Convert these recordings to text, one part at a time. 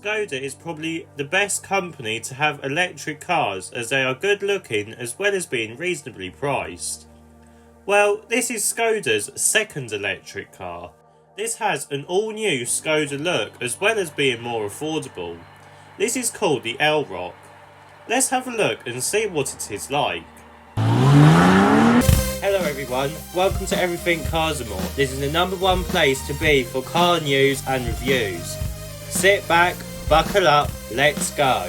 Skoda is probably the best company to have electric cars, as they are good looking as well as being reasonably priced. Well, this is Skoda's second electric car. This has an all-new Skoda look as well as being more affordable. This is called the Elroq. Let's have a look and see what it is like. Hello everyone, welcome to Everything Cars and More. This is the #1 place to be for car news and reviews. Sit back, buckle up, let's go.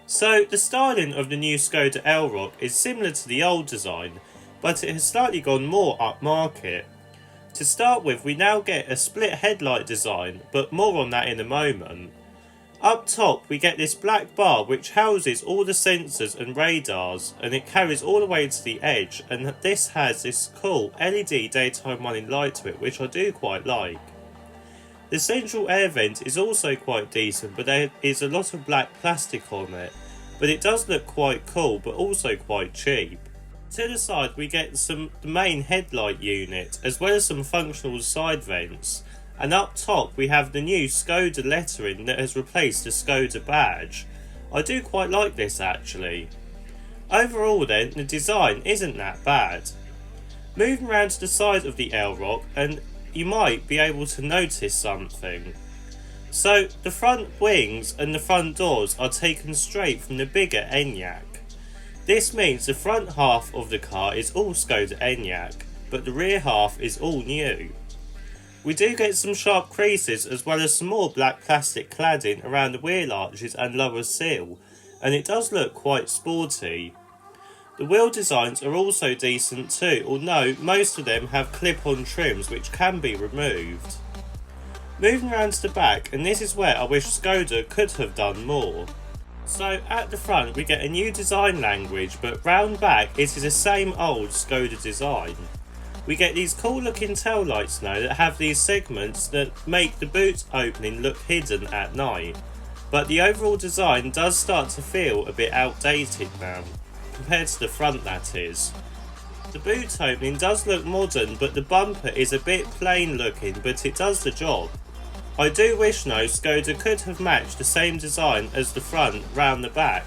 So the styling of the new Skoda Elroq is similar to the old design, but it has slightly gone more upmarket. To start with, we now get a split headlight design, but more on that in a moment. Up top we get this black bar which houses all the sensors and radars, and it carries all the way to the edge, and this has this cool LED daytime running light to it which I do quite like. The central air vent is also quite decent, but there is a lot of black plastic on it, but it does look quite cool but also quite cheap. To the side we get the main headlight unit as well as some functional side vents, and up top we have the new Skoda lettering that has replaced the Skoda badge. I do quite like this actually. Overall then, the design isn't that bad. Moving around to the side of the Elroq, and you might be able to notice something. So the front wings and the front doors are taken straight from the bigger Enyaq. This means the front half of the car is all Skoda Enyaq, but the rear half is all new. We do get some sharp creases as well as some more black plastic cladding around the wheel arches and lower sill, and it does look quite sporty. The wheel designs are also decent too, although most of them have clip-on trims which can be removed. Moving around to the back, and this is where I wish Skoda could have done more. So at the front we get a new design language, but round back it is the same old Skoda design. We get these cool looking tail lights now that have these segments that make the boot opening look hidden at night, but the overall design does start to feel a bit outdated now, compared to the front that is. The boot opening does look modern, but the bumper is a bit plain looking, but it does the job. I do wish now Skoda could have matched the same design as the front round the back,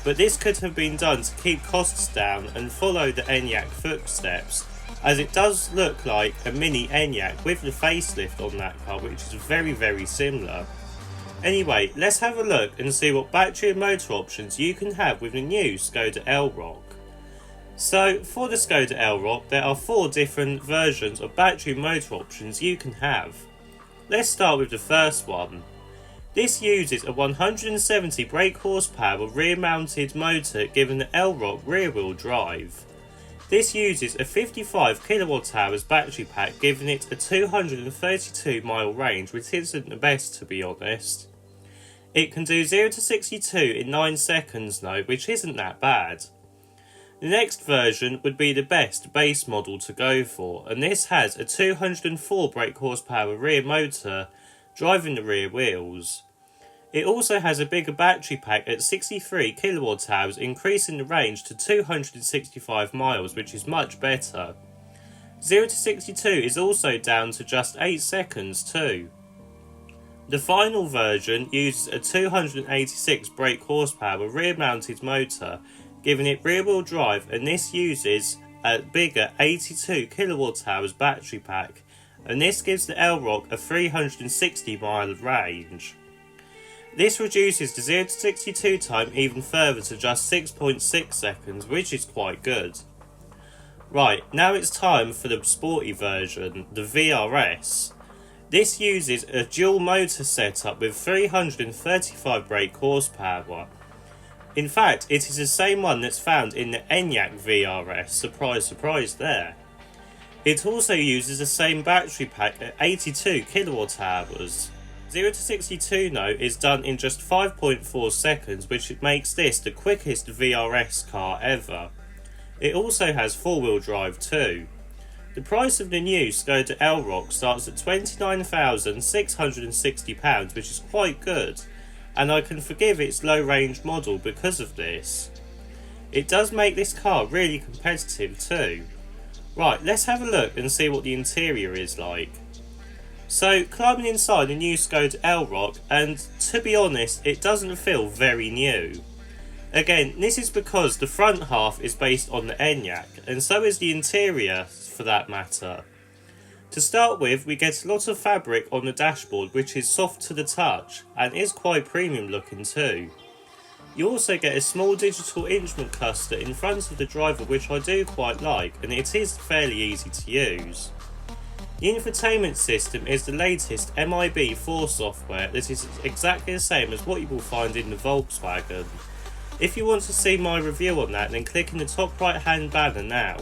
but this could have been done to keep costs down and follow the Enyaq footsteps, as it does look like a mini Enyaq with the facelift on that car, which is very similar. Anyway, let's have a look and see what battery and motor options you can have with the new Skoda Elroq. So for the Skoda Elroq there are 4 different versions of battery and motor options you can have. Let's start with the first one. This uses a 170 brake horsepower rear mounted motor giving the Elroq rear wheel drive. This uses a 55 kWh battery pack giving it a 232 mile range, which isn't the best to be honest. It can do 0 to 62 in 9 seconds though, which isn't that bad. The next version would be the best base model to go for, and this has a 204 brake horsepower rear motor driving the rear wheels. It also has a bigger battery pack at 63 kWh, increasing the range to 265 miles, which is much better. 0 to 62 is also down to just 8 seconds too. The final version uses a 286 brake horsepower rear mounted motor, giving it rear wheel drive, and this uses a bigger 82 kWh battery pack, and this gives the Elroq a 360 mile range. This reduces the 0 to 62 time even further to just 6.6 seconds, which is quite good. Right, now it's time for the sporty version, the VRS. This uses a dual motor setup with 335 brake horsepower. In fact, it is the same one that's found in the Enyaq VRS, surprise there. It also uses the same battery pack at 82 kWh. 0 to 62 though is done in just 5.4 seconds, which makes this the quickest VRS car ever. It also has 4-wheel drive too. The price of the new Skoda Elroq starts at £29,660, which is quite good, and I can forgive its low range model because of this. It does make this car really competitive too. Right, let's have a look and see what the interior is like. So, climbing inside the new Skoda Elroq, and to be honest, it doesn't feel very new. Again, this is because the front half is based on the Enyaq, and so is the interior for that matter. To start with, we get a lot of fabric on the dashboard which is soft to the touch, and is quite premium looking too. You also get a small digital instrument cluster in front of the driver which I do quite like, and it is fairly easy to use. The infotainment system is the latest MIB4 software that is exactly the same as what you will find in the Volkswagen. If you want to see my review on that, then click in the top right hand banner now.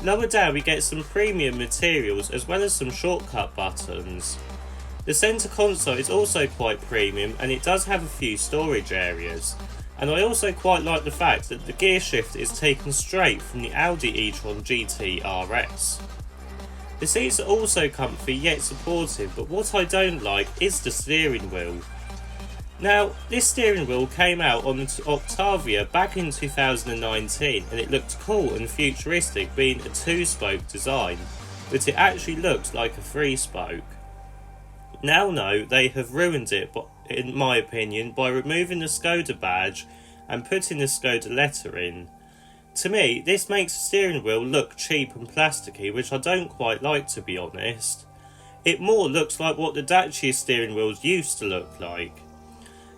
Lower down we get some premium materials as well as some shortcut buttons. The centre console is also quite premium and it does have a few storage areas. And I also quite like the fact that the gear shift is taken straight from the Audi e-tron GT RS. The seats are also comfy yet supportive, but what I don't like is the steering wheel. Now, this steering wheel came out on the Octavia back in 2019 and it looked cool and futuristic being a 2-spoke design, but it actually looked like a 3-spoke. Now no, they have ruined it, in my opinion, by removing the Skoda badge and putting the Skoda letter in. To me, this makes the steering wheel look cheap and plasticky, which I don't quite like, to be honest. It more looks like what the Dacia steering wheels used to look like.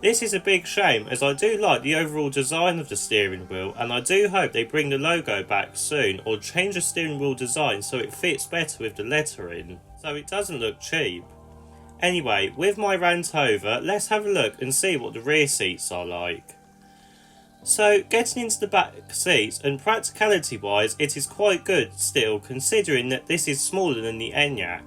This is a big shame, as I do like the overall design of the steering wheel, and I do hope they bring the logo back soon or change the steering wheel design so it fits better with the lettering, so it doesn't look cheap. Anyway, with my rant over, let's have a look and see what the rear seats are like. So, getting into the back seats, and practicality wise it is quite good still, considering that this is smaller than the Enyaq.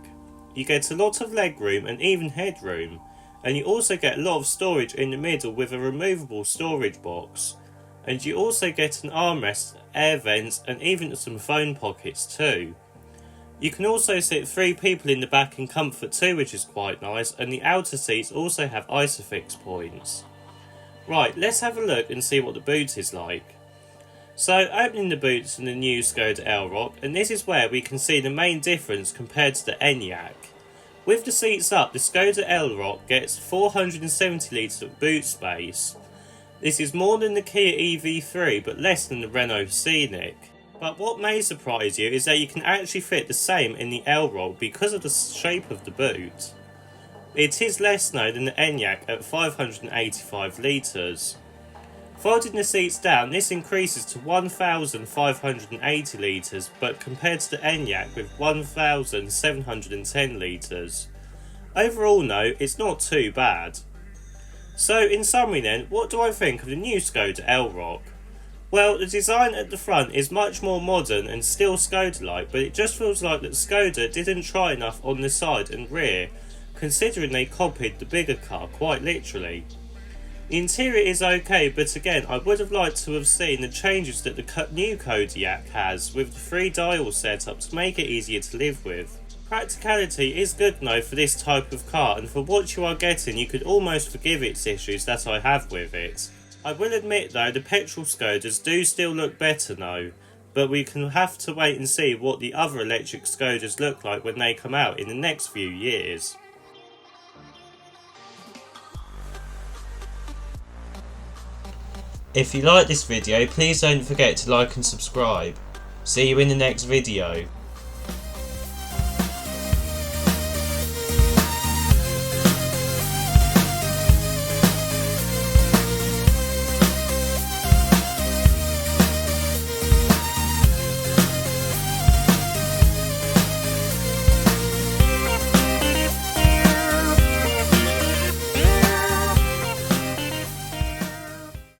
You get a lot of legroom and even headroom, and you also get a lot of storage in the middle with a removable storage box, and you also get an armrest, air vents and even some phone pockets too. You can also sit 3 people in the back in comfort too, which is quite nice, and the outer seats also have isofix points. Right, let's have a look and see what the boot is like. So, opening the boots in the new Skoda Elroq, and this is where we can see the main difference compared to the Enyaq. With the seats up, the Skoda Elroq gets 470 litres of boot space. This is more than the Kia EV3 but less than the Renault Scenic. But what may surprise you is that you can actually fit the same in the Elroq because of the shape of the boot. It is less though than the Enyaq at 585 litres. Folding the seats down, this increases to 1,580 litres, but compared to the Enyaq with 1,710 litres. Overall though, it's not too bad. So in summary then, what do I think of the new Skoda Elroq? Well, the design at the front is much more modern and still Skoda-like, but it just feels like that Skoda didn't try enough on the side and rear, considering they copied the bigger car quite literally. The interior is okay, but again I would have liked to have seen the changes that the new Kodiaq has with the 3 dial setup to make it easier to live with. Practicality is good though for this type of car, and for what you are getting you could almost forgive its issues that I have with it. I will admit though the petrol Skodas do still look better though, but we can have to wait and see what the other electric Skodas look like when they come out in the next few years. If you like this video, please don't forget to like and subscribe. See you in the next video.